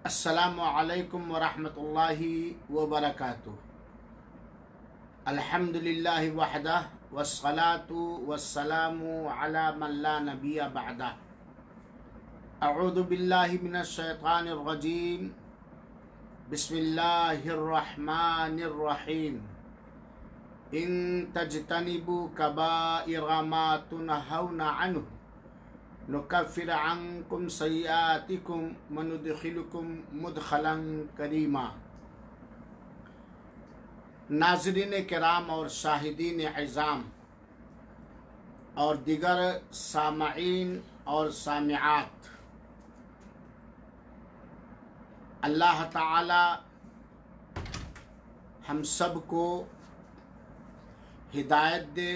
अस्सलामु अलैकुम वरहमतुल्लाहि वबरकातुहू। अल्हम्दुलिल्लाहि वहदह वस्सलातु वस्सलामु अला मन ला नबिय्य बअदह। अऊज़ु बिल्लाहि मिनश शैतानिर रजीम। बिस्मिल्लाहिर रहमानिर रहीम। इन तजतनिबू कबाइरा मा तुनहौना अन्हु नुकफ्फिर अन्कुम सय्यातिकुम व नुदखिलुकुम मुदखलन करीमा। नाज़रीन किराम और शाहिदीन इज़ाम और दिगर सामईन और सामिआत, अल्लाह ताला हम सब को हिदायत दे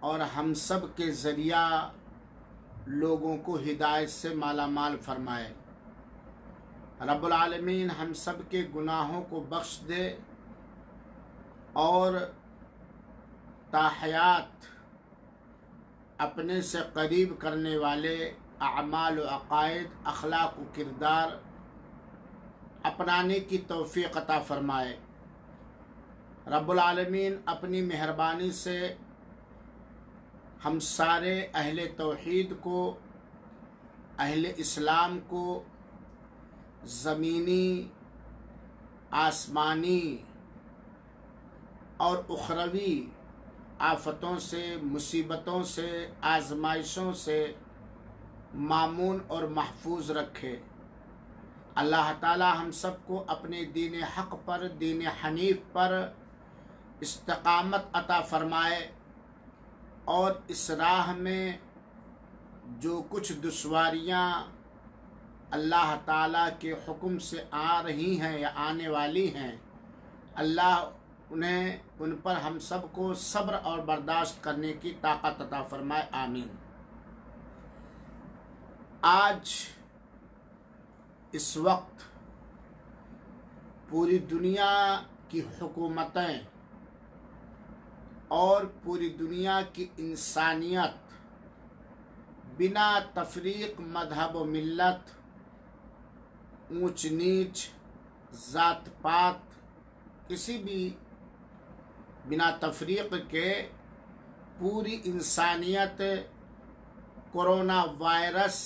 और हम सब के ज़रिया लोगों को हिदायत से माला माल फरमाए। रब्बुल आलमीन हम सब के गुनाहों को बख्श दे और ताहयात अपने से करीब करने वाले अमाल व अक़ाइद, अखलाक व किरदार अपनाने की तौफ़ीक़ अता फ़रमाए। रब्बुल आलमीन अपनी मेहरबानी से हम सारे अहले तौहीद को, अहले इस्लाम को ज़मीनी, आसमानी और उखरवी आफ़तों से, मुसीबतों से, आज़माइशों से मामून और महफूज रखे। अल्लाह ताला हम सबको अपने दीन हक़ पर, दीन हनीफ पर इस्तिक़ामत अता फ़रमाए और इस राह में जो कुछ दुश्वारियाँ अल्लाह ताला के हुक्म से आ रही हैं या आने वाली हैं, अल्लाह उन पर हम सब को सब्र और बर्दाश्त करने की ताकत अता फरमाए। आमीन। आज इस वक्त पूरी दुनिया की हुकूमतें और पूरी दुनिया की इंसानियत बिना तफरीक, मजहब व मिल्लत, ऊंच नीच, ज़ात पात, किसी भी बिना तफरीक के पूरी इंसानियत कोरोना वायरस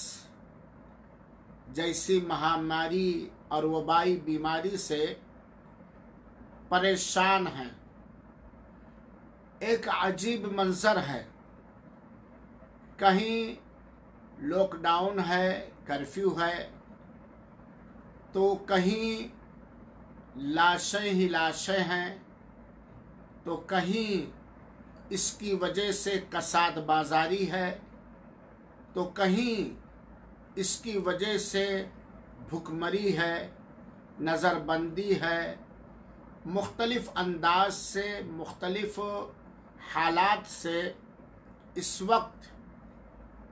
जैसी महामारी और वबाई बीमारी से परेशान हैं। एक अजीब मंजर है, कहीं लॉकडाउन है, कर्फ्यू है, तो कहीं लाशें ही लाशें हैं, तो कहीं इसकी वजह से कसाद बाजारी है, तो कहीं इसकी वजह से भुखमरी है, नज़रबंदी है। मुख्तलिफ़ अंदाज से, मुख्तलिफ़ हालात से इस वक्त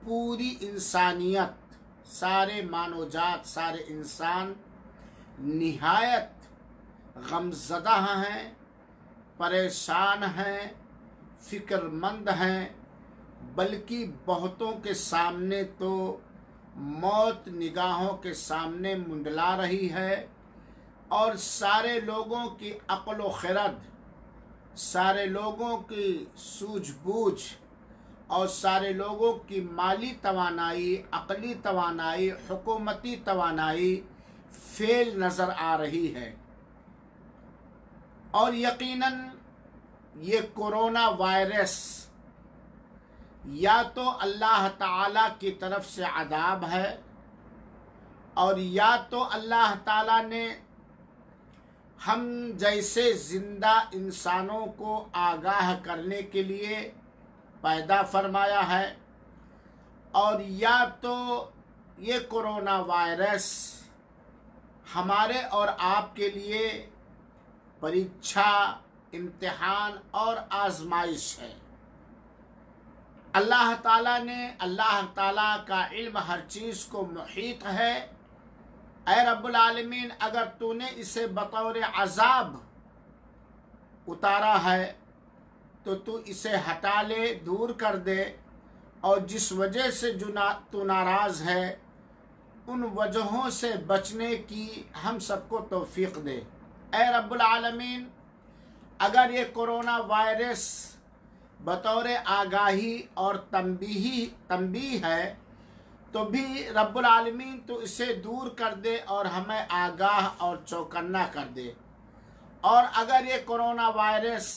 पूरी इंसानियत, सारे मानवजात, सारे इंसान निहायत गमज़दा हैं, परेशान हैं, फ़िक्रमंद हैं, बल्कि बहुतों के सामने तो मौत निगाहों के सामने मुंडला रही है और सारे लोगों की अक्ल व खिरद, सारे लोगों की सूझबूझ और सारे लोगों की माली तवानाई, अक़ली तवानाई, हुकूमती तवानाई फेल नज़र आ रही है। और यकीनन ये कोरोना वायरस या तो अल्लाह ताला की तरफ से अदाब है और या तो अल्लाह ताला ने हम जैसे ज़िंदा इंसानों को आगाह करने के लिए पैदा फरमाया है, और या तो ये कोरोना वायरस हमारे और आपके लिए परीक्षा, इम्तिहान और आजमाइश है। अल्लाह ताला का इल्म हर चीज़ को मुहीत है। ऐ रब्बुल आलमीन, अगर तूने इसे बतौर अज़ाब उतारा है तो तू इसे हटा ले, दूर कर दे, और जिस वजह से जो तू नाराज़ है उन वजहों से बचने की हम सबको तौफीक दे। ऐ रब्बुल आलमीन, अगर ये कोरोना वायरस बतौर आगाही और तंबीह है तो भी रब्बुल आलमीन तो इसे दूर कर दे और हमें आगाह और चौकन्ना कर दे। और अगर ये कोरोना वायरस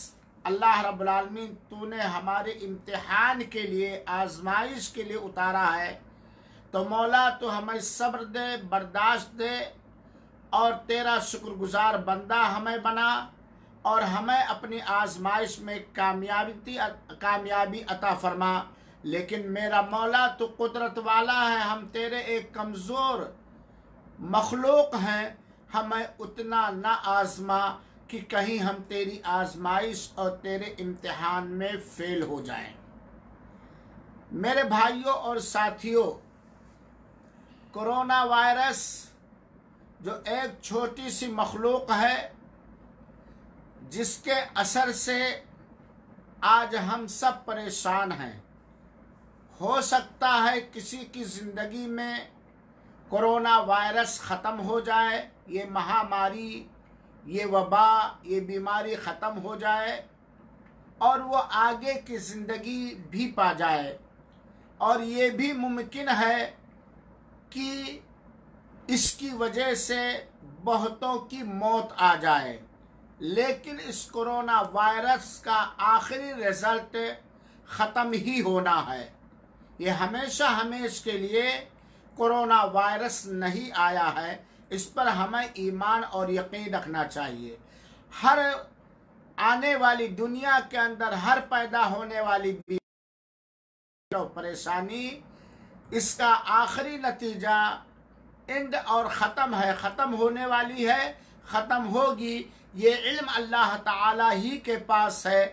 अल्लाह रब्बुल आलमीन तूने हमारे इम्तिहान के लिए, आजमाइश के लिए उतारा है, तो मौला तो हमें सब्र दे, बर्दाश्त दे और तेरा शुक्रगुजार बंदा हमें बना और हमें अपनी आजमाइश में कामयाबी अता फरमा। लेकिन मेरा मौला तो कुदरत वाला है, हम तेरे एक कमज़ोर मखलूक हैं, हमें उतना ना आजमा कि कहीं हम तेरी आजमाइश और तेरे इम्तिहान में फेल हो जाएं। मेरे भाइयों और साथियों, कोरोना वायरस जो एक छोटी सी मखलूक है जिसके असर से आज हम सब परेशान हैं। हो सकता है किसी की ज़िंदगी में कोरोना वायरस ख़त्म हो जाए, ये महामारी, ये वबा, ये बीमारी ख़त्म हो जाए और वो आगे की ज़िंदगी भी पा जाए। और ये भी मुमकिन है कि इसकी वजह से बहुतों की मौत आ जाए। लेकिन इस कोरोना वायरस का आखिरी रिज़ल्ट ख़त्म ही होना है। ये हमेशा के लिए कोरोना वायरस नहीं आया है, इस पर हमें ईमान और यकीन रखना चाहिए। हर आने वाली दुनिया के अंदर हर पैदा होने वाली परेशानी, इसका आखिरी नतीजा इंड और ख़त्म है, ख़त्म होने वाली है, ख़त्म होगी। ये इल्म अल्लाह ताला ही के पास है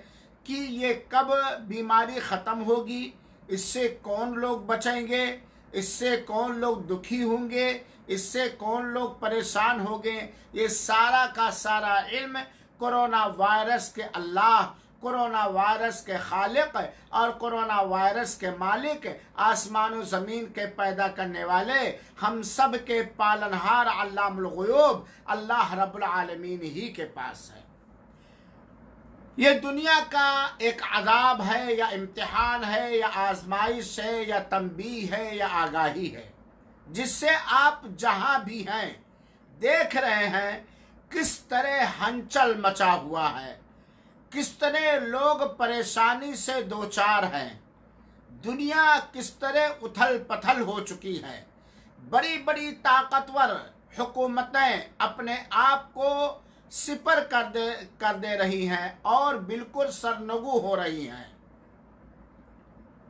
कि ये कब बीमारी ख़त्म होगी, इससे कौन लोग बचेंगे, इससे कौन लोग दुखी होंगे, इससे कौन लोग परेशान होंगे। ये सारा का सारा इल्म कोरोना वायरस के अल्लाह, कोरोना वायरस के खालिक और कोरोना वायरस के मालिक, आसमान और ज़मीन के पैदा करने वाले, हम सब के पालनहार अल्लामुल ग़ुयूब अल्लाह रब्बुल आलमीन ही के पास है। ये दुनिया का एक अज़ाब है या इम्तिहान है या आजमाइश है या तंबीह है या आगाही है, जिससे आप जहाँ भी हैं देख रहे हैं किस तरह हलचल मचा हुआ है, किस तरह लोग परेशानी से दो चार हैं, दुनिया किस तरह उथल पथल हो चुकी है। बड़ी बड़ी ताकतवर हुकूमतें अपने आप को सिपर कर दे रही हैं और बिल्कुल सरनगू हो रही हैं।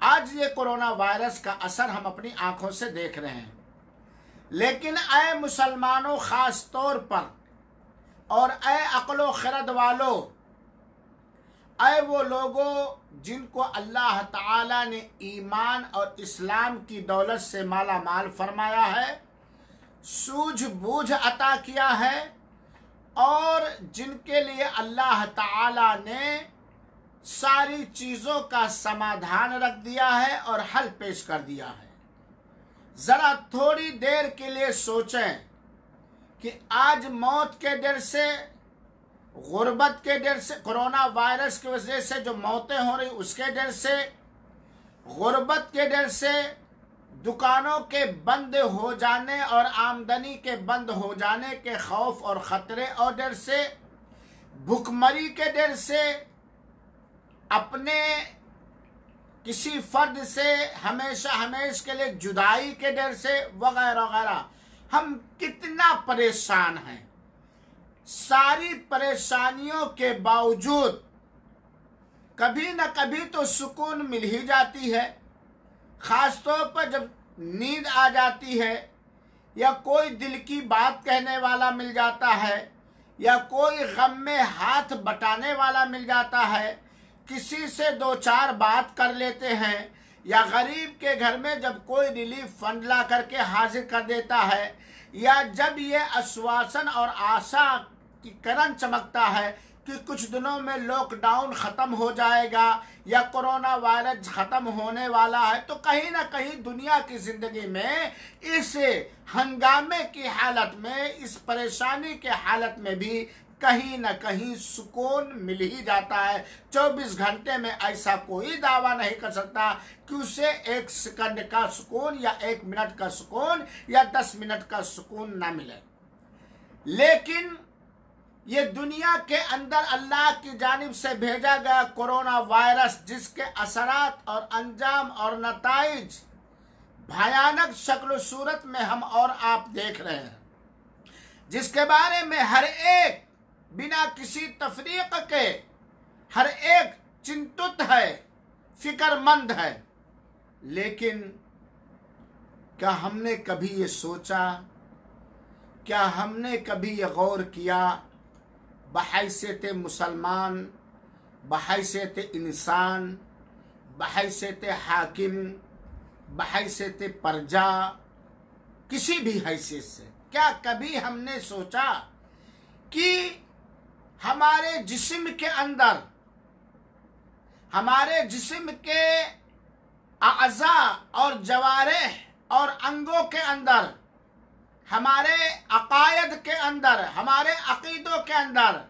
आज ये कोरोना वायरस का असर हम अपनी आंखों से देख रहे हैं। लेकिन ऐ मुसलमानों ख़ास तौर पर, और ऐ अक्लो खरद वालों, ऐ वो लोगों जिनको अल्लाह ताला ने ईमान और इस्लाम की दौलत से माला माल फरमाया है, सूझबूझ अता किया है, और जिनके लिए अल्लाह ताला ने सारी चीज़ों का समाधान रख दिया है और हल पेश कर दिया है। ज़रा थोड़ी देर के लिए सोचें कि आज मौत के डर से, गुर्बत के डर से, कोरोना वायरस की वजह से जो मौतें हो रही उसके डर से, गुर्बत के डर से, दुकानों के बंद हो जाने और आमदनी के बंद हो जाने के खौफ और ख़तरे और डर से, भुखमरी के डर से, अपने किसी फर्द से हमेशा के लिए जुदाई के डर से, वगैरह वगैरह, हम कितना परेशान हैं। सारी परेशानियों के बावजूद कभी न कभी तो सुकून मिल ही जाती है। ख़ास तौर पर जब नींद आ जाती है, या कोई दिल की बात कहने वाला मिल जाता है, या कोई गम में हाथ बटाने वाला मिल जाता है, किसी से दो चार बात कर लेते हैं, या गरीब के घर में जब कोई रिलीफ फंड ला करके हाजिर कर देता है, या जब ये आश्वासन और आशा की किरण चमकता है कि कुछ दिनों में लॉकडाउन ख़त्म हो जाएगा या कोरोना वायरस ख़त्म होने वाला है, तो कहीं ना कहीं दुनिया की ज़िंदगी में इस हंगामे की हालत में, इस परेशानी के हालत में भी कहीं न कहीं सुकून मिल ही जाता है। 24 घंटे में ऐसा कोई दावा नहीं कर सकता कि उसे 1 सेकंड का सुकून या 1 मिनट का सुकून या 10 मिनट का सुकून ना मिले। लेकिन ये दुनिया के अंदर अल्लाह की जानिब से भेजा गया कोरोना वायरस, जिसके असरात और अंजाम और नताइज भयानक शक्ल सूरत में हम और आप देख रहे हैं, जिसके बारे में हर एक बिना किसी तफरीक के हर एक चिंतित है, फिक्रमंद है। लेकिन क्या हमने कभी ये सोचा, क्या हमने कभी ये गौर किया बहैसियत मुसलमान, बहैसियत इंसान, बहैसियत हाकिम, बहैसियत प्रजा, किसी भी हैसियत से क्या कभी हमने सोचा कि हमारे जिस्म के अंदर, हमारे जिस्म के आज़ा और जवारिह और अंगों के अंदर, हमारे अकायद के अंदर, हमारे अकीदों के अंदर,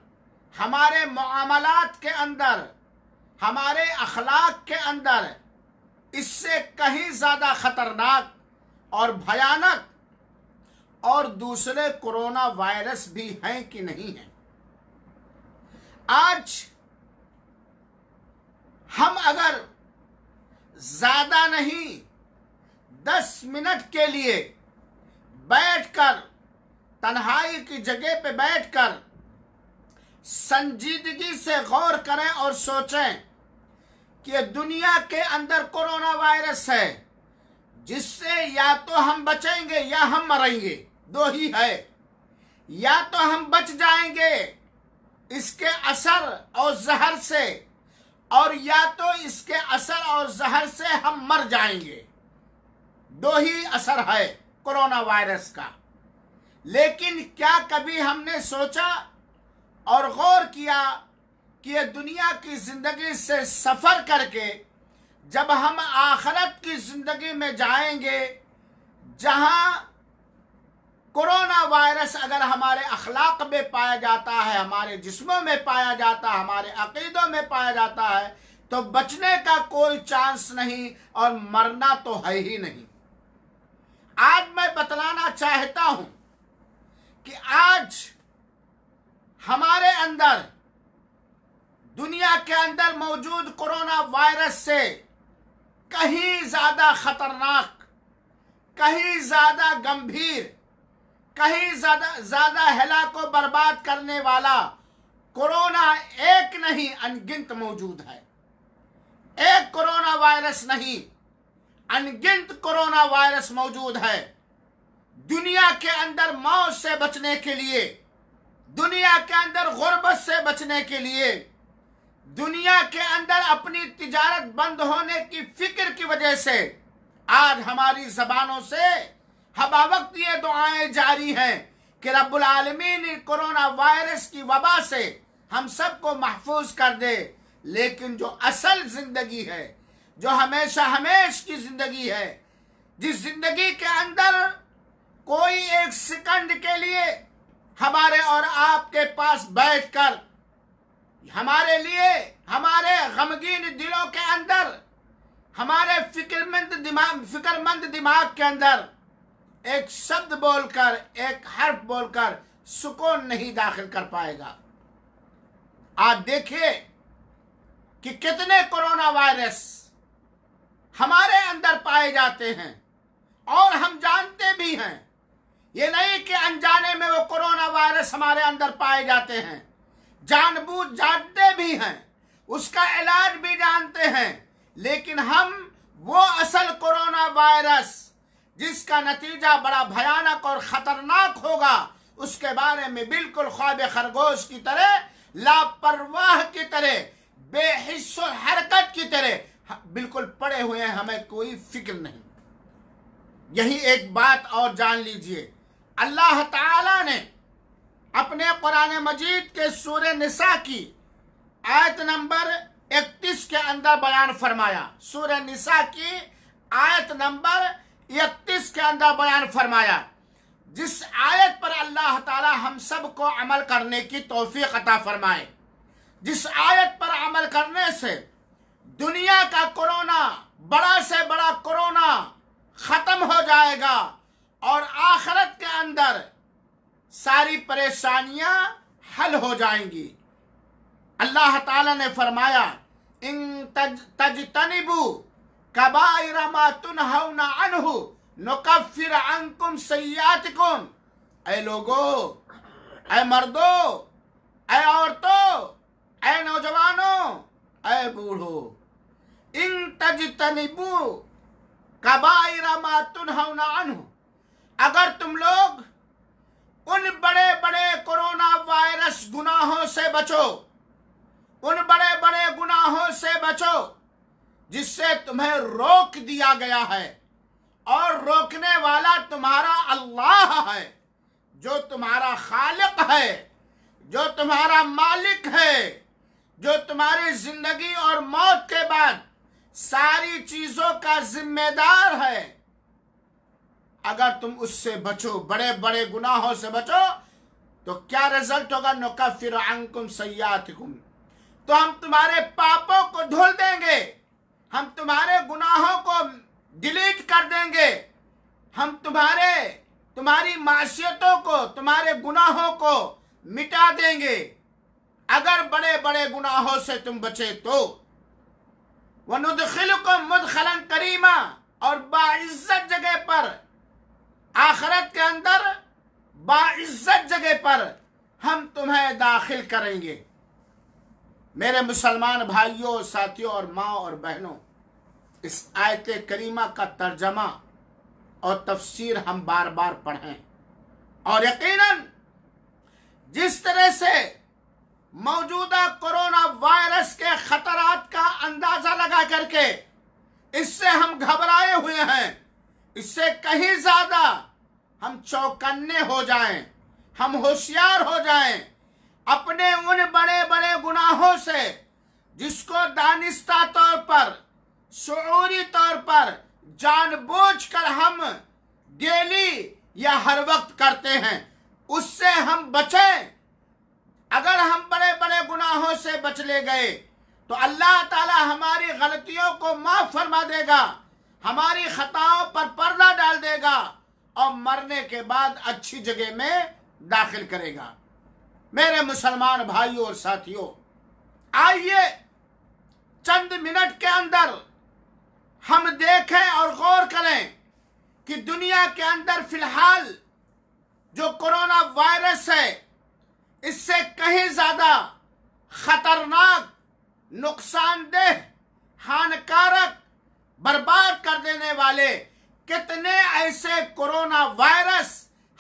हमारे मुआमलात के अंदर, हमारे अखलाक के अंदर इससे कहीं ज़्यादा खतरनाक और भयानक और दूसरे कोरोना वायरस भी हैं कि नहीं हैं? आज हम अगर ज़्यादा नहीं 10 मिनट के लिए बैठकर, तन्हाई की जगह पे बैठकर संजीदगी से गौर करें और सोचें कि दुनिया के अंदर कोरोना वायरस है, जिससे या तो हम बचेंगे या हम मरेंगे, दो ही है। या तो हम बच जाएंगे इसके असर और जहर से, और या तो इसके असर और जहर से हम मर जाएंगे। दो ही असर है कोरोना वायरस का। लेकिन क्या कभी हमने सोचा और गौर किया कि ये दुनिया की जिंदगी से सफर करके जब हम आखिरत की जिंदगी में जाएंगे, जहां कोरोना वायरस अगर हमारे अखलाक में पाया जाता है, हमारे जिस्मों में पाया जाता है, हमारे अकीदों में पाया जाता है, तो बचने का कोई चांस नहीं और मरना तो है ही नहीं। आज मैं बतलाना चाहता हूं कि आज हमारे अंदर, दुनिया के अंदर मौजूद कोरोना वायरस से कहीं ज्यादा खतरनाक, कहीं ज्यादा गंभीर, कहीं ज्यादा हलाको बर्बाद करने वाला कोरोना एक नहीं अनगिनत मौजूद है। एक कोरोना वायरस नहीं, अनगिनत कोरोना वायरस मौजूद है। दुनिया के अंदर मौत से बचने के लिए, दुनिया के अंदर गुर्बत से बचने के लिए, दुनिया के अंदर अपनी तिजारत बंद होने की फिक्र की वजह से आज हमारी जबानों से हबा वक्त ये दुआएं जारी हैं कि रब्बुल आलमीन कोरोना वायरस की वबा से हम सबको महफूज कर दे। लेकिन जो असल जिंदगी है, जो हमेशा हमेश की जिंदगी है, जिस जिंदगी के अंदर कोई एक सेकंड के लिए हमारे और आपके पास बैठकर हमारे लिए, हमारे गमगीन दिलों के अंदर, हमारे फिक्रमंद दिमाग के अंदर एक शब्द बोलकर, एक हर्फ बोलकर सुकून नहीं दाखिल कर पाएगा। आप देखिए कि कितने कोरोना वायरस हमारे अंदर पाए जाते हैं और हम जानते भी हैं। ये नहीं कि अनजाने में वो कोरोना वायरस हमारे अंदर पाए जाते हैं, जानबूझ जानते भी हैं, उसका इलाज भी जानते हैं। लेकिन हम वो असल कोरोना वायरस जिसका नतीजा बड़ा भयानक और खतरनाक होगा, उसके बारे में बिल्कुल ख्वाब खरगोश की तरह, लापरवाह की तरह, बेहिस्सो हरकत की तरह बिल्कुल पड़े हुए हैं, हमें कोई फिक्र नहीं। यही एक बात और जान लीजिए, अल्लाह ताला ने अपने कुरान मजीद के सूरह निसा की आयत नंबर 31 के अंदर बयान फरमाया। सूरह निसा की आयत नंबर 31 के अंदर बयान फरमाया जिस आयत पर अल्लाह ताला हम सब को अमल करने की तौफीक अता फरमाए, जिस आयत पर अमल करने से दुनिया का कोरोना, बड़ा से बड़ा कोरोना खत्म हो जाएगा और आखिरत के अंदर सारी परेशानियां हल हो जाएंगी। अल्लाह ताला ने फरमाया, इन तजतनिबू कबाइर मा तुनहौना अन्हु नुकफ्फिर अन्कुम सय्यातिकुम। ऐ लोगों, ऐ मर्दों, ऐ औरतों, ऐ नौजवानों, ऐ बूढ़ों, इन तजतनिबू कबाइर मा तुनहौना अन्हु, अगर तुम लोग उन बड़े बड़े कोरोना वायरस गुनाहों से बचो, उन बड़े बड़े गुनाहों से बचो जिससे तुम्हें रोक दिया गया है, और रोकने वाला तुम्हारा अल्लाह है, जो तुम्हारा खालिक है, जो तुम्हारा मालिक है, जो तुम्हारी जिंदगी और मौत के बाद सारी चीजों का जिम्मेदार है। अगर तुम उससे बचो, बड़े बड़े गुनाहों से बचो, तो क्या रिजल्ट होगा? नुकफ्फिर अन्कुम सय्यातिकुम, तो हम तुम्हारे पापों को धुल देंगे, हम तुम्हारे गुनाहों को डिलीट कर देंगे, हम तुम्हारी मासियतों को, तुम्हारे गुनाहों को मिटा देंगे, अगर बड़े बड़े गुनाहों से तुम बचे तो। वनुदखिलुकुम मुदखलन करीमा, और बाइज्जत जगह पर, आखिरत के अंदर बाइज्जत जगह पर हम तुम्हें दाखिल करेंगे। मेरे मुसलमान भाइयों, साथियों और माँ और बहनों, इस आयत करीमा का तर्जमा और तफसीर हम बार बार पढ़ें, और यकीनन जिस तरह से मौजूदा कोरोना वायरस के खतरात का अंदाजा लगा करके इससे हम घबराए हुए हैं, इससे कहीं ज्यादा हम चौकन्ने हो जाएं, हम होशियार हो जाएं अपने उन बड़े बड़े गुनाहों से जिसको दानिस्ता तौर पर, शऊरी तौर पर जानबूझकर हम डेली या हर वक्त करते हैं, उससे हम बचें। अगर हम बड़े बड़े गुनाहों से बच ले गए तो अल्लाह ताला हमारी गलतियों को माफ फरमा देगा, हमारी खताओं पर पर्दा डाल देगा और मरने के बाद अच्छी जगह में दाखिल करेगा। मेरे मुसलमान भाइयों और साथियों, आइए चंद मिनट के अंदर हम देखें और गौर करें कि दुनिया के अंदर फिलहाल जो कोरोना वायरस है, इससे कहीं ज्यादा खतरनाक, नुकसानदेह, हानिकारक, बर्बाद कर देने वाले कितने ऐसे कोरोना वायरस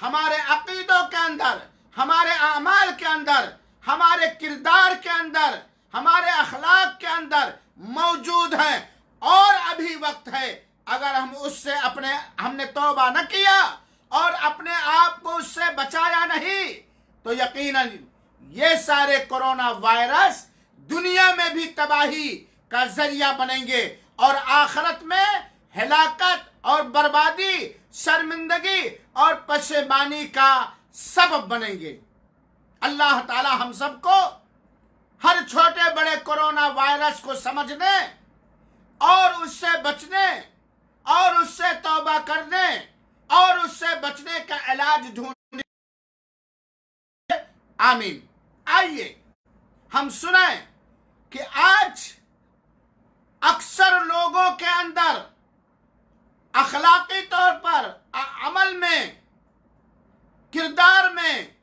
हमारे अकीदों के अंदर, हमारे आमाल के अंदर, हमारे किरदार के अंदर, हमारे अखलाक के अंदर मौजूद हैं। और अभी वक्त है, अगर हम उससे हमने तौबा न किया और अपने आप को उससे बचाया नहीं, तो यकीनन ये सारे कोरोना वायरस दुनिया में भी तबाही का जरिया बनेंगे और आखिरत में हिलाकत और बर्बादी, शर्मिंदगी और पशेमानी का सबब बनेंगे। अल्लाह ताला हम सबको हर छोटे बड़े कोरोना वायरस को समझने और उससे बचने और उससे तौबा करने और उससे बचने का इलाज ढूंढने। आमीन। आइए हम सुने कि आज अक्सर लोगों के अंदर अखलाकी तौर पर, अमल में, किरदार में,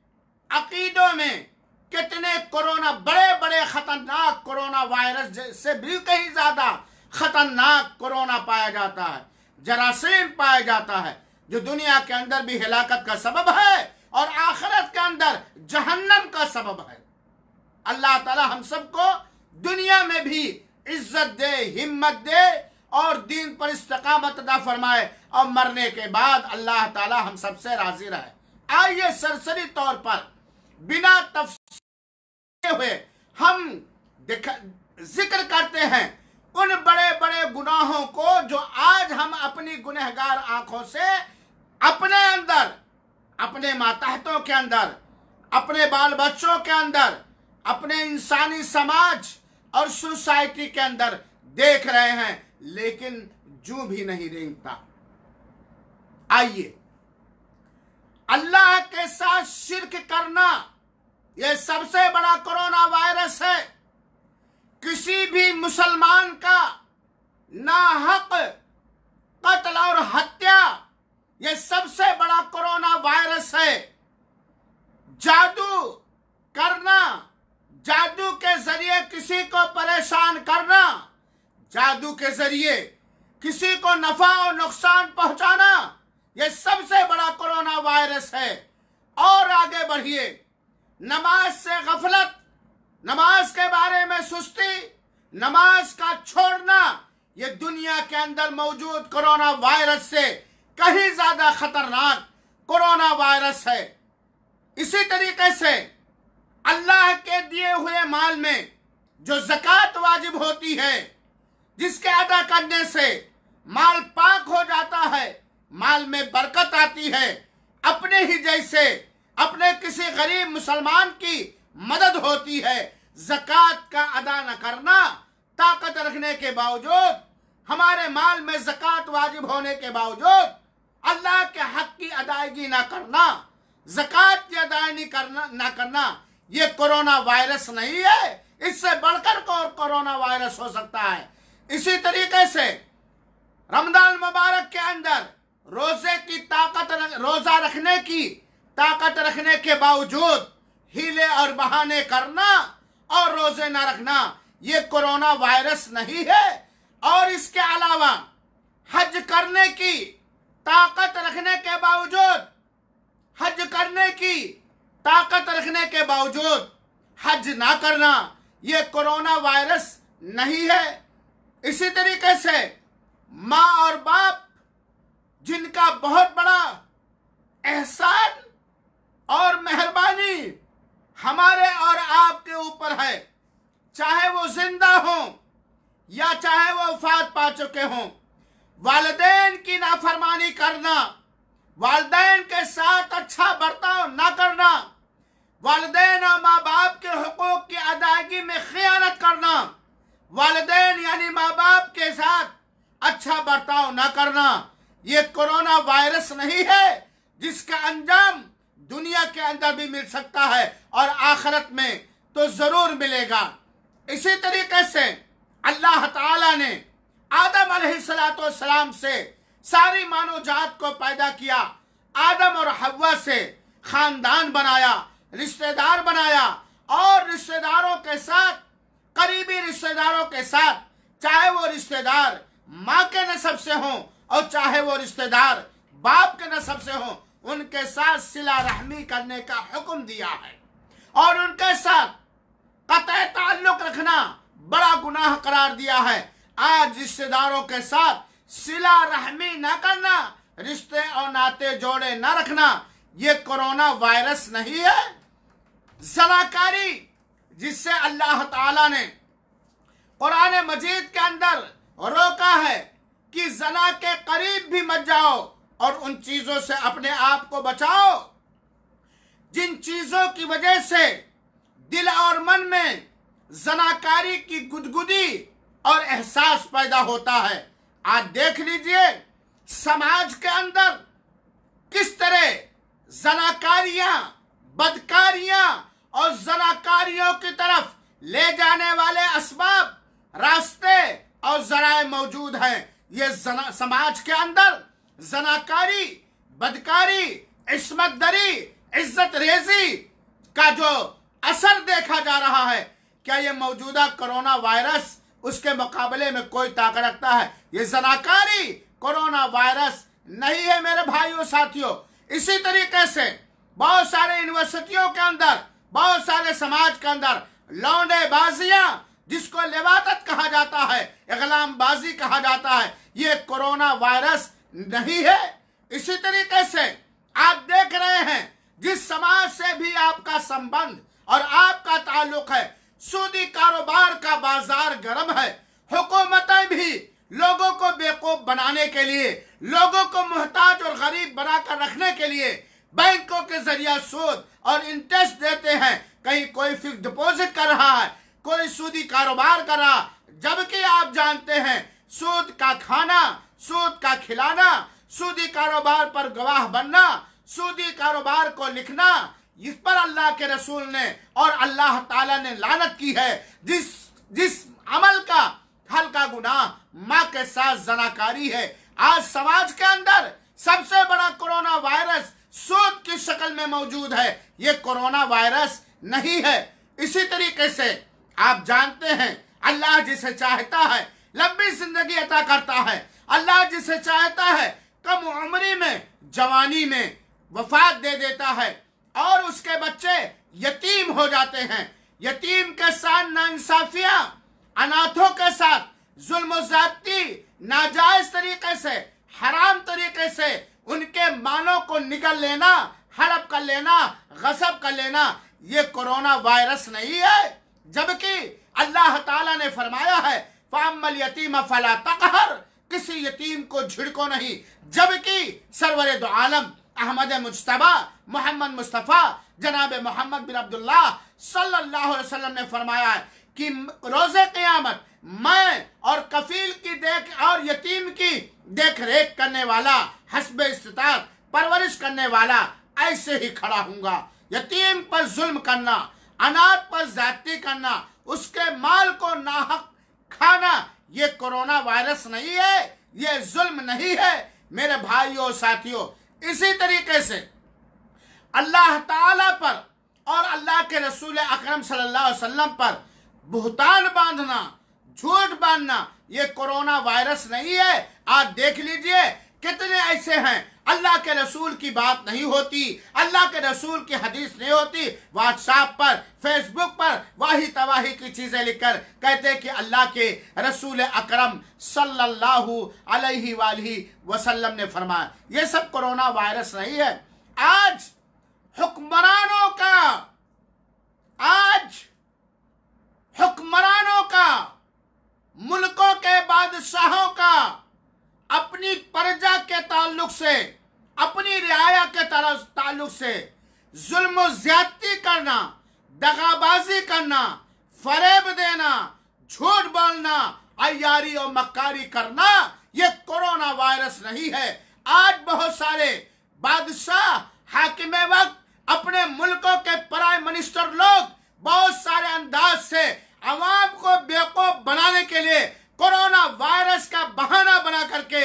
अकीदों में कितने कोरोना, बड़े बड़े खतरनाक कोरोना वायरस से भी कहीं ज्यादा खतरनाक कोरोना पाया जाता है, जरासीम पाया जाता है, जो दुनिया के अंदर भी हिलाकत का सबब है और आखिरत के अंदर जहन्नम का सबब है। अल्लाह ताला हम सबको दुनिया में भी इज्जत दे, हिम्मत दे और दीन पर इस्तिकामत अता फरमाए और मरने के बाद अल्लाह ताला हम सबसे राजी रहे। आइए सरसरी तौर पर बिना तफसील हुए हम जिक्र करते हैं उन बड़े बड़े गुनाहों को जो आज हम अपनी गुनहगार आंखों से अपने अंदर अपने मातहतों के अंदर, अपने बाल बच्चों के अंदर, अपने इंसानी समाज और सोसाइटी के अंदर देख रहे हैं, लेकिन जू भी नहीं रेंगता। आइए, अल्लाह के साथ शिर्क करना यह सबसे बड़ा कोरोना वायरस है। किसी भी मुसलमान का नाहक कत्ल और हत्या यह सबसे बड़ा कोरोना वायरस है। जादू करना, जादू के जरिए किसी को परेशान करना, जादू के जरिए किसी को नफा और नुकसान पहुंचाना, यह सबसे बड़ा कोरोना वायरस है। और आगे बढ़िए, नमाज से गफलत, नमाज के बारे में सुस्ती, नमाज का छोड़ना, यह दुनिया के अंदर मौजूद कोरोना वायरस से कहीं ज्यादा खतरनाक कोरोना वायरस है। इसी तरीके से अल्लाह के दिए हुए माल में जो ज़कात वाजिब होती है, जिसके अदा करने से माल पाक हो जाता है, माल में बरकत आती है, अपने ही जैसे अपने किसी गरीब मुसलमान की मदद होती है। ज़कात का अदा न करना, ताकत रखने के बावजूद, हमारे माल में ज़कात वाजिब होने के बावजूद अल्लाह के हक की अदायगी ना करना, ज़कात की अदायगी ना करना, ये कोरोना वायरस नहीं है। इससे बढ़कर कोरोना वायरस हो सकता है। इसी तरीके से रमजान मुबारक के अंदर रोजे की ताकत, रोजा रखने की ताकत रखने के बावजूद हीले और बहाने करना और रोजे ना रखना, ये कोरोना वायरस नहीं है। और इसके अलावा हज करने की ताकत रखने के बावजूद, हज करने की ताकत रखने के बावजूद हज ना करना, ये कोरोना वायरस नहीं है। इसी तरीके से माँ और बाप, जिनका बहुत बड़ा एहसान और मेहरबानी हमारे और आपके ऊपर है, चाहे वो जिंदा हों या चाहे वो वफात पा चुके हों, वालिदैन की नाफरमानी करना, वालिदैन के साथ अच्छा बर्ताव ना करना, वालिदैन और माँ बाप के हुकूक की अदायगी में खियानत करना, वालिदैन यानी माँ बाप के साथ अच्छा बर्ताव ना करना, ये कोरोना वायरस नहीं है, जिसका अंजाम दुनिया के अंदर भी मिल सकता है और आखिरत में तो जरूर मिलेगा। इसी तरीके से अल्लाह ताला ने आदम अलैहिस्सलाम से सारी मानव जात को पैदा किया। आदम और हव्वा से खानदान बनाया, रिश्तेदार बनाया, और रिश्तेदारों के साथ, करीबी रिश्तेदारों के साथ, चाहे वो रिश्तेदार माँ के नसब से हों और चाहे वो रिश्तेदार बाप के नसब से हों, उनके साथ सिला रहमी करने का हुक्म दिया है। और उनके साथ कतई ताल्लुक रखना बड़ा गुनाह करार दिया है। आज रिश्तेदारों के साथ सिला रहमी न करना, रिश्ते और नाते जोड़े न रखना, ये कोरोना वायरस नहीं है। ज़नाकारी, जिससे अल्लाह ताला ने कुरान मजीद के अंदर रोका है कि जना के करीब भी मत जाओ और उन चीजों से अपने आप को बचाओ जिन चीजों की वजह से दिल और मन में जनाकारी की गुदगुदी और एहसास पैदा होता है। आज देख लीजिए समाज के अंदर किस तरह जनाकारियां, बदकारियां और जनाकारियों की तरफ ले जाने वाले असबाब, रास्ते और जराए मौजूद हैं। ये समाज के अंदर जनाकारी, बदकारी, इस्मत दरी, इज्जत रेजी का जो असर देखा जा रहा है, क्या ये मौजूदा कोरोना वायरस उसके मुकाबले में कोई ताकत रखता है? ये जनाकारी कोरोना वायरस नहीं है मेरे भाइयों साथियों। इसी तरीके से बहुत सारे यूनिवर्सिटियों के अंदर, बहुत सारे समाज के अंदर लौंडेबाजियां, जिसको लिवातत कहा जाता है, इगलामबाजी कहा जाता है, ये कोरोना वायरस नहीं है। इसी तरीके से आप देख रहे हैं जिस समाज से भी आपका संबंध और आपका ताल्लुक है, सूदी कारोबार का बाजार गर्म है। हुकूमतें भी लोगों को बेवकूफ बनाने के लिए, लोगों को मुहताज और गरीब बनाकर रखने के लिए बैंकों के जरिए सूद और इंटरेस्ट देते हैं। कहीं कोई फिक्स डिपॉजिट कर रहा है, कोई सूदी कारोबार कर रहा, जबकि आप जानते हैं सूद का खाना, सूद का खिलाना, सूदी कारोबार पर गवाह बनना, सूदी कारोबार को लिखना, इस पर अल्लाह के रसूल ने और अल्लाह ताला ने लानत की है। जिस अमल का हल्का गुनाह माँ के साथ जनाकारी है। आज समाज के अंदर सबसे बड़ा कोरोना वायरस सूद की शक्ल में मौजूद है। ये कोरोना वायरस नहीं है। इसी तरीके से आप जानते हैं अल्लाह जिसे चाहता है लंबी जिंदगी अता करता है। अल्लाह जिसे चाहता है कम उम्री में, जवानी में वफात दे देता है और उसके बच्चे यतीम हो जाते हैं। यतीम के साथ नाइंसाफियां, अनाथों के साथ जुल्म ज़्यादती, नाजायज तरीके से, हराम तरीके से उनके मालों को निगल लेना, हड़प कर लेना, गसब कर लेना, ये कोरोना वायरस नहीं है। जबकि अल्लाह ताला ने फरमाया है फाम्मल यतीम फला तकहर, किसी यतीम को झिड़को नहीं। जबकि सरवरे दो आलम अहमद मुज्तबा मोहम्मद मुस्तफ़ा जनाब मोहम्मद बिन अब्दुल्लाह सल्लल्लाहु अलैहि वसल्लम ने फरमाया है कि रोज़े क़यामत मैं और कफील की देख और यतीम की देख रेख करने वाला, हस्बे इस्तिताअत परवरिश करने वाला ऐसे ही खड़ा हूँगा। यतीम पर जुल्म करना, अनाथ पर ज्यादती करना, उसके माल को नाहक खाना, ये कोरोना वायरस नहीं है, ये जुल्म नहीं है मेरे भाइयों और साथियों। इसी तरीके से अल्लाह ताला पर और अल्लाह के रसूल अकरम सल्लल्लाहु अलैहि वसल्लम पर बुहतान बांधना, झूठ बांधना, ये कोरोना वायरस नहीं है। आज देख लीजिए कितने ऐसे हैं अल्लाह के रसूल की बात नहीं होती, अल्लाह के रसूल की हदीस नहीं होती, व्हाट्सएप पर, फेसबुक पर वाही तवाही की चीजें लिखकर कहते कि अल्लाह के रसूल अकरम सल्लल्लाहु अलैहि वसल्लम ने फरमाया। ये सब कोरोना वायरस नहीं है। आज हुक्मरानों का, मुल्कों के बादशाहों का अपनी प्रजा के ताल्लुक से, अपनी रियाया के ताल्लुक से जुल्म ज्यादती करना, दगाबाजी करना, फरेब देना, झूठ बोलना, अय्यारी और मक्कारी करना, ये कोरोना वायरस नहीं है। आज बहुत सारे बादशाह, हाकिमे वक्त, अपने मुल्कों के प्राइम मिनिस्टर लोग बहुत सारे अंदाज से अवाम को बेवकूफ बनाने के लिए कोरोना वायरस का बहाना बना करके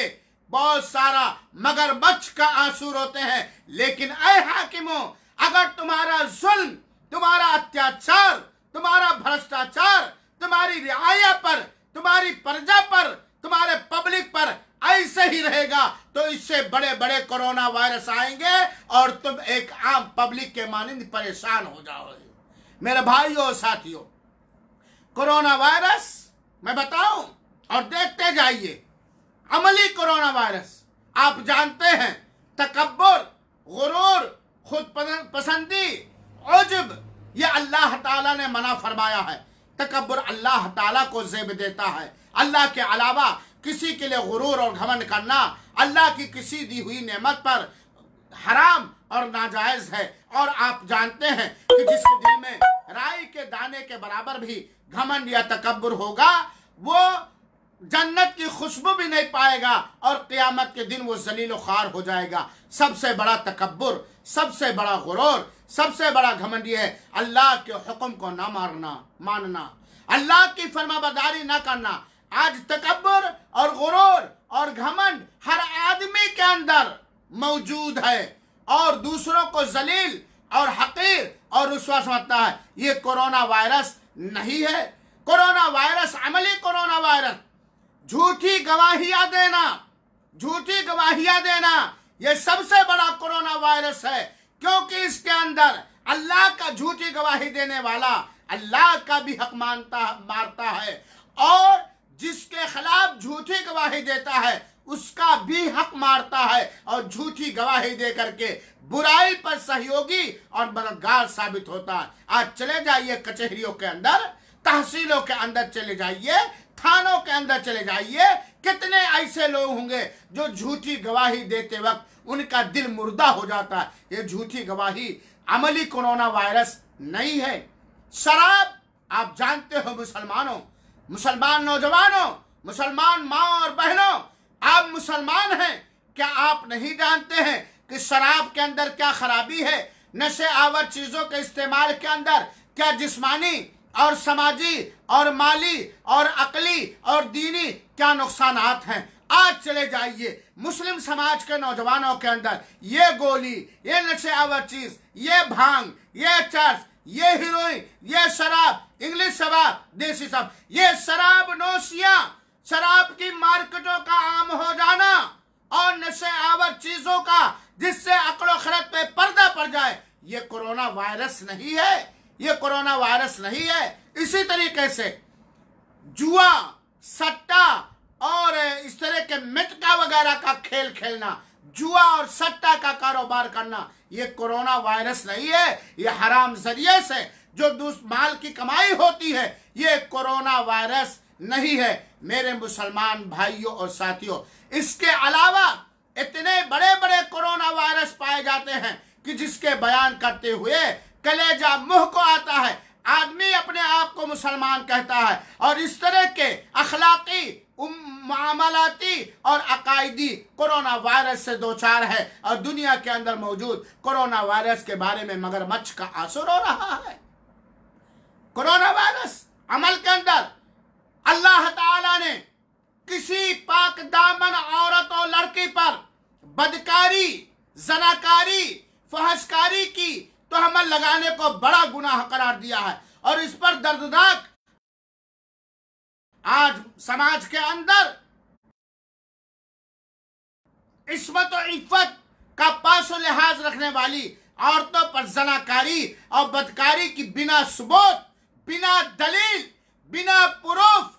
बहुत सारा मगरमच्छ का आंसू रोते हैं। लेकिन ऐ हाकिमों, अगर तुम्हारा जुल्म, तुम्हारा अत्याचार, तुम्हारा भ्रष्टाचार तुम्हारी रियाया पर, तुम्हारी प्रजा पर, तुम्हारे पब्लिक पर ऐसे ही रहेगा तो इससे बड़े बड़े कोरोना वायरस आएंगे और तुम एक आम पब्लिक के मानंद परेशान हो जाओगे। मेरे भाइयों और साथियों, कोरोना वायरस मैं बताऊं और देखते जाइए। अमली कोरोना वायरस आप जानते हैं, तकब्बुर, गुरूर, खुद पसंदी, उज्ब, ये अल्लाह ताला ने मना फरमाया है। तकब्बुर अल्लाह ताला को ज़ेब देता है। अल्लाह के अलावा किसी के लिए गुरूर और घमंड करना अल्लाह की किसी दी हुई नेमत पर हराम और नाजायज है। और आप जानते हैं कि जिसके दिल में राई के दाने के बराबर भी घमंड या तकब्बुर होगा, वो जन्नत की खुशबू भी नहीं पाएगा और क़यामत के दिन वो जलील व ख़ार हो जाएगा। सबसे बड़ा तकब्बुर, सबसे बड़ा गुरूर, सबसे बड़ा घमंड ये है अल्लाह के हुक्म को ना मानना, अल्लाह की फरमाबरदारी ना करना। आज तकब्बुर और गुरूर और घमंड हर आदमी के अंदर मौजूद है और दूसरों को जलील और हकीर और रुस्वा समझता है। ये कोरोना वायरस नहीं है। कोरोना वायरस अमली कोरोना वायरस, झूठी गवाहियां देना, ये सबसे बड़ा कोरोना वायरस है। क्योंकि इसके अंदर अल्लाह का झूठी गवाही देने वाला अल्लाह का भी हक मारता है और जिसके खिलाफ झूठी गवाही देता है उसका भी हक मारता है और झूठी गवाही दे करके बुराई पर सहयोगी और मददगार साबित होता है। आज चले जाइए कचहरियों के अंदर, तहसीलों के अंदर चले जाइए, थानों के अंदर चले जाइए, कितने ऐसे लोग होंगे जो झूठी गवाही देते वक्त उनका दिल मुर्दा हो जाता है। ये झूठी गवाही अमली कोरोना वायरस नहीं है। शराब, आप जानते हो मुसलमानों, मुसलमान नौजवानों, मुसलमान माँ और बहनों, आप मुसलमान हैं, क्या आप नहीं जानते हैं कि शराब के अंदर क्या खराबी है? नशे आवर चीजों के इस्तेमाल के अंदर क्या जिस्मानी और समाजी और माली और अकली और दीनी क्या नुकसानात हैं? आज चले जाइए मुस्लिम समाज के नौजवानों के अंदर ये गोली, ये नशे आवर चीज, ये भांग, ये चर्च, ये हीरोइन, ये शराब, इंग्लिश शराब, देसी शराब, ये शराब नोशियां, शराब की मार्केटों का आम हो जाना और नशे आवर चीजों का जिससे अकलो खरत पे पर्दा पड़ जाए, ये कोरोना वायरस नहीं है, ये कोरोना वायरस नहीं है। इसी तरीके से जुआ, सट्टा और इस तरह के मिटका वगैरह का खेल खेलना, जुआ और सट्टा का कारोबार करना, ये कोरोना वायरस नहीं है। ये हराम जरिए से जो माल की कमाई होती है, ये कोरोना वायरस नहीं है मेरे मुसलमान भाइयों और साथियों। इसके अलावा इतने बड़े बड़े कोरोना वायरस पाए जाते हैं कि जिसके बयान करते हुए कलेजा मुंह को आता है। आदमी अपने आप को मुसलमान कहता है और इस तरह के अखलाकी, मामलाती और अकायदी कोरोना वायरस से दो चार है और दुनिया के अंदर मौजूद कोरोना वायरस के बारे में मगरमच्छ का असर हो रहा है। कोरोना वायरस अमल के अंदर अल्लाह ताला ने किसी पाक दामन औरत और लड़की पर बदकारी, जनाकारी, फहशकारी की तोहमत लगाने को बड़ा गुनाह करार दिया है और इस पर दर्दनाक आज समाज के अंदर इस्मत और इफ़्फ़त का पासो लिहाज रखने वाली औरतों पर जनाकारी और बदकारी की बिना सबूत, बिना दलील, बिना प्रूफ,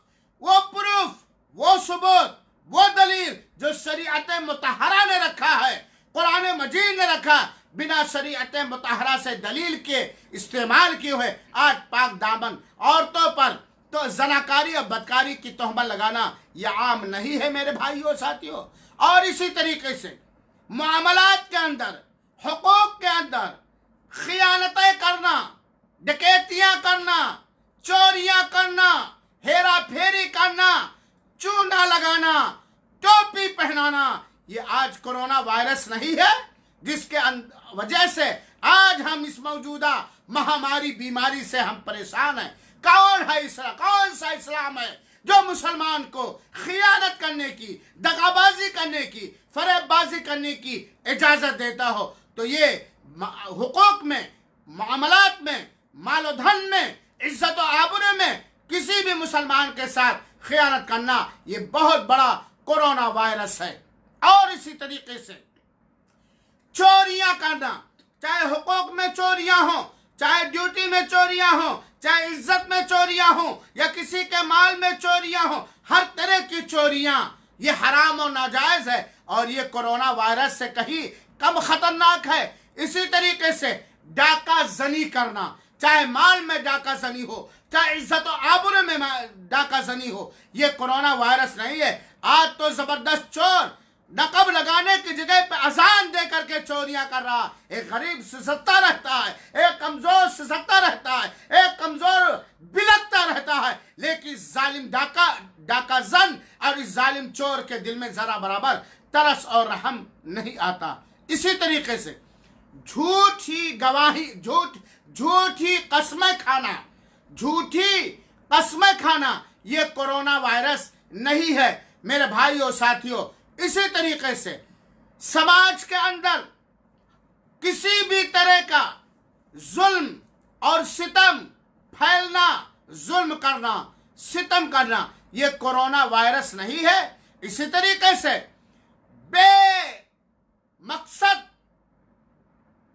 वो सबूत, वो दलील जो शरीयत मुतहरा ने रखा है, कुरान मजीद ने रखा, बिना शरीयत मुतहरा से दलील के इस्तेमाल किए हुए आज पाक दामन औरतों पर तो जनाकारी और बदकारी की तोहमत लगाना यह आम नहीं है मेरे भाइयों साथियों। और इसी तरीके से मामलात के अंदर, हुकूक के अंदर खियानतें करना, डकैतियां करना, चोरियां करना, हेरा फेरी करना, चूना लगाना, टोपी पहनाना, ये आज कोरोना वायरस नहीं है जिसके वजह से आज हम इस मौजूदा महामारी बीमारी से हम परेशान हैं। कौन है इस्लाम? कौन सा इस्लाम है जो मुसलमान को खियानत करने की, दगाबाजी करने की, फरेबबाजी करने की इजाजत देता हो? तो ये हुकूक में, मामलात में, मालो धन में, इज्जत और आबरू में किसी भी मुसलमान के साथ खियानत करना ये बहुत बड़ा कोरोना वायरस है। और इसी तरीके से चोरियां करना, चाहे हुकूक में चोरियां हो, चाहे ड्यूटी में चोरियां हो, चाहे इज्जत में चोरियां हो या किसी के माल में चोरियां हो, हर तरह की चोरियां ये हराम और नाजायज है और ये कोरोना वायरस से कहीं कम खतरनाक है। इसी तरीके से डाका जनी करना, चाहे माल में डाका जनी हो, चाहे इज्जत और आबरू में डाका जनी हो, ये कोरोना वायरस नहीं है। आज तो जबरदस्त चोर नकब लगाने की जगह पे अजान दे करके चोरियां कर रहा। एक गरीब सिसकता रहता है, एक कमजोर सिसकता रहता है, एक कमजोर बिलकता रहता है, लेकिन जालिम डाका जन और इस जालिम चोर के दिल में जरा बराबर तरस और रहम नहीं आता। इसी तरीके से झूठी गवाही, झूठी कस्में खाना ये कोरोना वायरस नहीं है मेरे भाइयों साथियों। इसी तरीके से समाज के अंदर किसी भी तरह का जुल्म और सितम फैलना, जुल्म करना, सितम करना ये कोरोना वायरस नहीं है। इसी तरीके से बेमकसद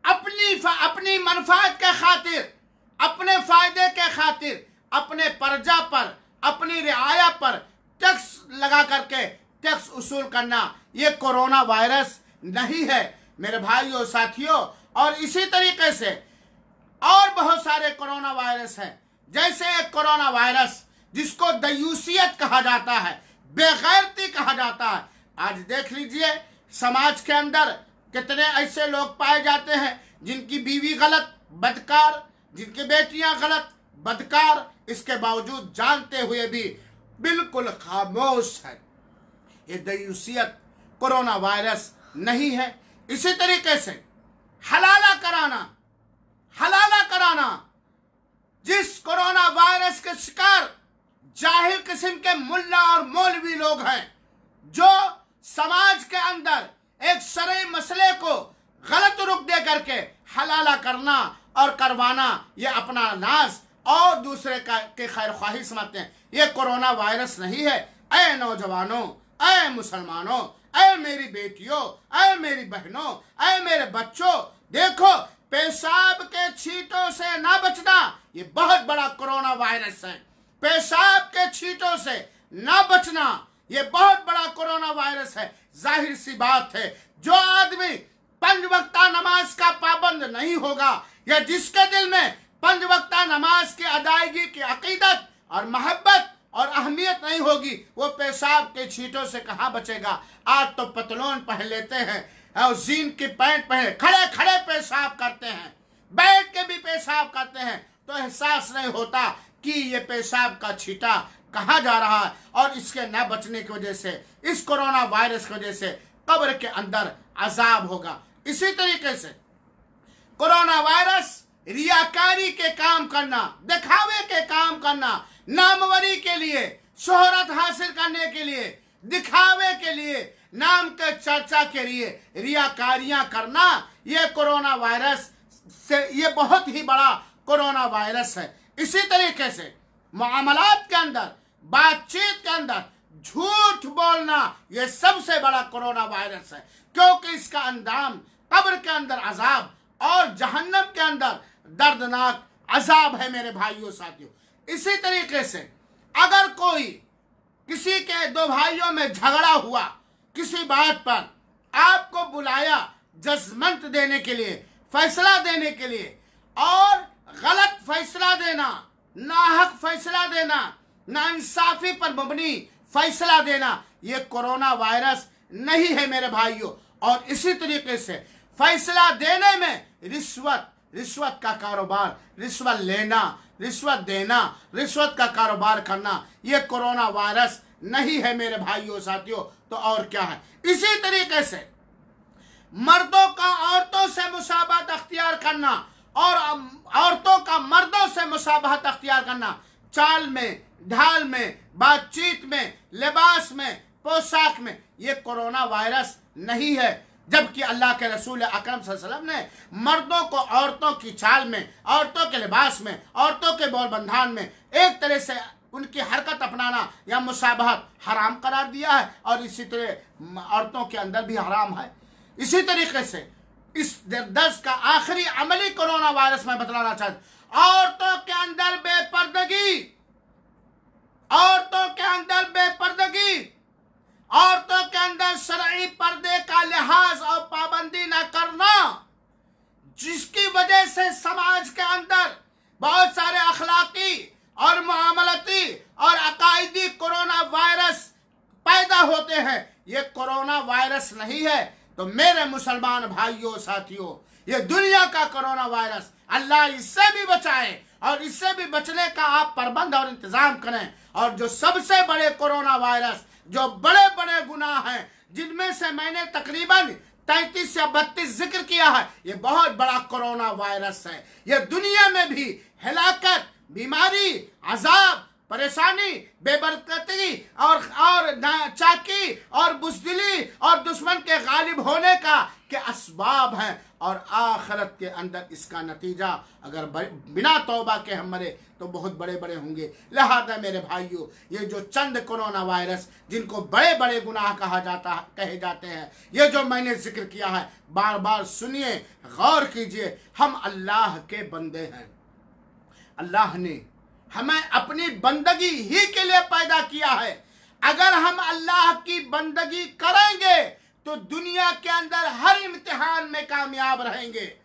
अपनी मनफात के खातिर, अपने फायदे के खातिर अपने प्रजा पर, अपनी रियाया पर टैक्स लगा करके टैक्स उसूल करना ये कोरोना वायरस नहीं है मेरे भाइयों साथियों। और इसी तरीके से और बहुत सारे कोरोना वायरस हैं। जैसे एक कोरोना वायरस जिसको दयूसियत कहा जाता है, बेगैरती कहा जाता है। आज देख लीजिए समाज के अंदर कितने ऐसे लोग पाए जाते हैं जिनकी बीवी गलत, बदकार, जिनकी बेटियां गलत, बदकार, इसके बावजूद जानते हुए भी बिल्कुल खामोश है। ये दयूसियत कोरोना वायरस नहीं है। इसी तरीके से हलाला कराना, जिस कोरोना वायरस के शिकार जाहिल किस्म के मुल्ला और मौलवी लोग हैं, जो समाज के अंदर एक शरई मसले को गलत रुख दे करके हलाला करना और करवाना, ये अपना नाज और दूसरे के खैर ख्वाही समझते हैं। ये कोरोना वायरस नहीं है। ऐ नौजवानों, ऐ मुसलमानों, ऐ मेरी बेटियों, ऐ मेरी बहनों, ऐ मेरे बच्चों, देखो पेशाब के छींटों से ना बचना, ये बहुत बड़ा कोरोना वायरस है। पेशाब के छींटों से ना बचना, ये बहुत बड़ा कोरोना वायरस है। जाहिर सी बात है, जो आदमी 5 वक्ता नमाज का पाबंद नहीं होगा, या जिसके दिल में 5 वक्ता नमाज की अदायगी की अकीदत और मोहब्बत और अहमियत नहीं होगी, वो पेशाब के छींटों से कहाँ बचेगा। आज तो पतलून पहन लेते हैं और जीन की पैंट पहने खड़े खड़े पेशाब करते हैं, बैठ के भी पेशाब करते हैं, तो एहसास नहीं होता कि ये पेशाब का छींटा कहाँ जा रहा है। और इसके न बचने की वजह से, इस कोरोना वायरस की वजह से कब्र के अंदर अजाब होगा। इसी तरीके से कोरोना वायरस रियाकारी के काम करना, दिखावे के काम करना, नामवरी के लिए, शोहरत हासिल करने के लिए, दिखावे के लिए, नाम के चर्चा के लिए रियाकारियां करना, ये कोरोना वायरस से, ये बहुत ही बड़ा कोरोना वायरस है। इसी तरीके से मामलात के अंदर, बातचीत के अंदर झूठ बोलना, ये सबसे बड़ा कोरोना वायरस है, क्योंकि इसका अंजाम कब्र के अंदर अजाब और जहन्नम के अंदर दर्दनाक अजाब है मेरे भाइयों साथियों। इसी तरीके से अगर कोई किसी के 2 भाइयों में झगड़ा हुआ, किसी बात पर आपको बुलाया जजमेंट देने के लिए, फैसला देने के लिए, और गलत फैसला देना, नाहक फैसला देना, नाइंसाफी पर मबनी फैसला देना, ये कोरोना वायरस नहीं है मेरे भाइयों। और इसी तरीके से फैसला देने में रिश्वत का कारोबार, रिश्वत लेना, रिश्वत देना, रिश्वत का कारोबार करना, ये कोरोना वायरस नहीं है मेरे भाइयों साथियों। तो और क्या है? इसी तरीके से मर्दों का औरतों से मुसाबहत अख्तियार करना और औरतों का मर्दों से मुसाबहत अख्तियार करना, चाल में, ढाल में, बातचीत में, लिबास में, पोशाक में, ये कोरोना वायरस नहीं है। जबकि अल्लाह के रसूल अकरम सल्लल्लाहु अलैहि वसल्लम ने मर्दों को औरतों की चाल में, औरतों के लिबास में, औरतों के बोल बंधान में एक तरह से उनकी हरकत अपनाना या मुसाबहत हराम करार दिया है, और इसी तरह औरतों के अंदर भी हराम है। इसी तरीके से इस दर्ज का आखिरी अमली कोरोना वायरस में बतलाना चाहता, औरतों के अंदर बेपर्दगी, औरतों के अंदर बेपर्दगी, औरतों के अंदर शरई पर्दे का लिहाज और पाबंदी न करना, जिसकी वजह से समाज के अंदर बहुत सारे अखलाकी और मामलती और अकायदी कोरोना वायरस पैदा होते हैं। ये कोरोना वायरस नहीं है। तो मेरे मुसलमान भाइयों साथियों, ये दुनिया का कोरोना वायरस, अल्लाह इससे भी बचाए और इससे भी बचने का आप प्रबंध और इंतजाम करें। और जो सबसे बड़े कोरोना वायरस, जो बड़े बड़े गुनाह हैं, जिनमें से मैंने तकरीबन 33 या 32 जिक्र किया है, ये बहुत बड़ा कोरोना वायरस है। ये दुनिया में भी हिलाकत, बीमारी, अजाब, परेशानी, बेबरकती और चाकी और बुज़दिली और दुश्मन के गालिब होने के असबाब हैं। और आखिरत के अंदर इसका नतीजा अगर बिना तौबा के हम मरे तो बहुत बड़े बड़े होंगे। लिहाजा मेरे भाइयों, ये जो चंद कोरोना वायरस जिनको बड़े बड़े गुनाह कहे जाते हैं, ये जो मैंने जिक्र किया है, बार बार सुनिए, गौर कीजिए। हम अल्लाह के बंदे हैं। अल्लाह ने हमें अपनी बंदगी ही के लिए पैदा किया है। अगर हम अल्लाह की बंदगी करेंगे तो दुनिया के अंदर हर इम्तिहान में कामयाब रहेंगे,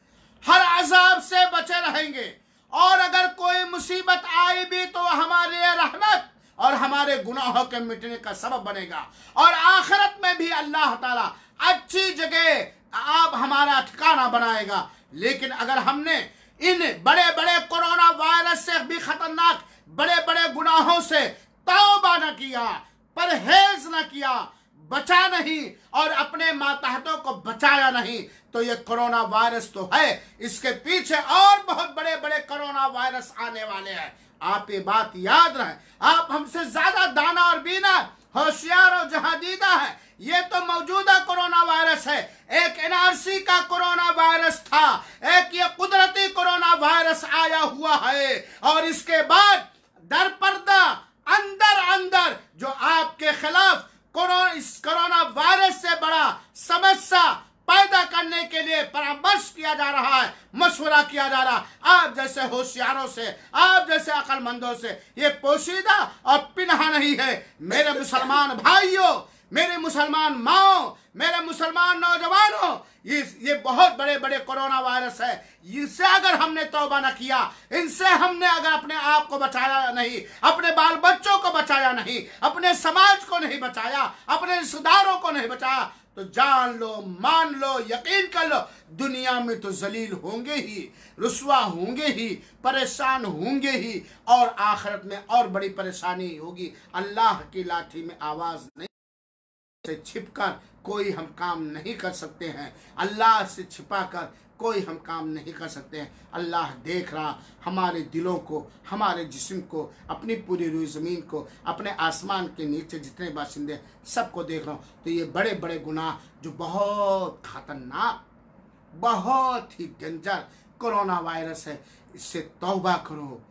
हर अजाब से बचे रहेंगे, और अगर कोई मुसीबत आई भी तो हमारे लिए रहमत और हमारे गुनाहों के मिटने का सबब बनेगा। और आखिरत में भी अल्लाह ताला अच्छी जगह आप हमारा ठिकाना बनाएगा। लेकिन अगर हमने इन बड़े बड़े कोरोना वायरस से भी खतरनाक बड़े बड़े गुनाहों से तौबा न किया, परहेज न किया, बचा नहीं और अपने मातहतों को बचाया नहीं, तो ये कोरोना वायरस तो है, इसके पीछे और बहुत बड़े बड़े कोरोना वायरस आने वाले हैं। आप ये बात याद रहे। आप हमसे ज्यादा दाना और बीना, होशियार और जहादीदा है। ये तो मौजूदा कोरोना वायरस है। एक एनआरसी का कोरोना वायरस था, एक ये कुदरती कोरोना वायरस आया हुआ है। और इसके बाद दर पर्दा अंदर अंदर जो आपके खिलाफ इस कोरोना वायरस से बड़ा समस्या पैदा करने के लिए परामर्श किया जा रहा है, मशवरा किया जा रहा है। आप जैसे होशियारों से, आप जैसे अक्लमंदों से ये पोशीदा और पिन्हा नहीं है। मेरे मुसलमान भाइयों, मेरे मुसलमान माओ, मेरे मुसलमान नौजवानों, ये बहुत बड़े बड़े कोरोना वायरस है। इससे अगर हमने तौबा न किया, इनसे हमने अगर अपने आप को बचाया नहीं, अपने बाल बच्चों को बचाया नहीं, अपने समाज को नहीं बचाया, अपने रिश्तेदारों को नहीं बचाया, तो जान लो, मान लो, यकीन कर लो, दुनिया में तो जलील होंगे ही, रुसवा होंगे ही, परेशान होंगे ही, और आखिरत में और बड़ी परेशानी होगी। अल्लाह की लाठी में आवाज नहीं से छिपकर कोई हम काम नहीं कर सकते हैं। अल्लाह से छिपाकर कोई हम काम नहीं कर सकते हैं। अल्लाह देख रहा हमारे दिलों को, हमारे जिस्म को, अपनी पूरी रुई ज़मीन को, अपने आसमान के नीचे जितने बाशिंदे सबको देख रहा हूँ। तो ये बड़े बड़े गुनाह जो बहुत खतरनाक, बहुत ही डेंजर कोरोना वायरस है, इससे तौबा करो,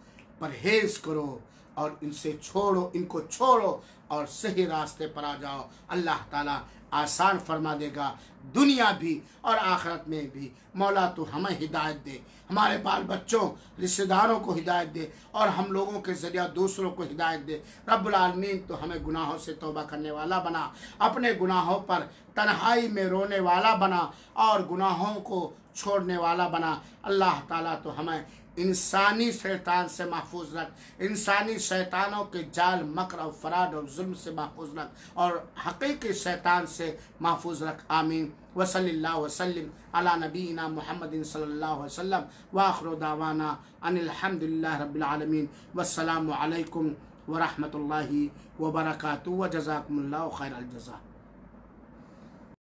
परहेज करो और इनसे छोड़ो, इनको छोड़ो और सही रास्ते पर आ जाओ। अल्लाह ताला आसान फरमा देगा, दुनिया भी और आखिरत में भी। मौला तो हमें हिदायत दे, हमारे बाल बच्चों, रिश्तेदारों को हिदायत दे और हम लोगों के ज़रिया दूसरों को हिदायत दे। रब्बुल आलमीन तो हमें गुनाहों से तौबा करने वाला बना, अपने गुनाहों पर तन्हाई में रोने वाला बना और गुनाहों को छोड़ने वाला बना। अल्लाह ताला तो हमें इंसानी शैतान से महफूज रख, इंसानी शैतानों के जाल, मकर और फराड और जुल्म से महफूज रख और हकीकी शैतान से महफूज रख। आमीन। वसल्लल्लाहु वसल्लम अला नबीना मुहम्मदिन सल्लल्लाहु अलैहि वसल्लम व आखिरु दावाना अनिल हम्दुलिल्लाहि रब्बिल आलमीन। वस्सलामु अलैकुम व रहमतुल्लाहि व बरकातुहू व जज़ाकुमुल्लाहु खैरल जज़ा।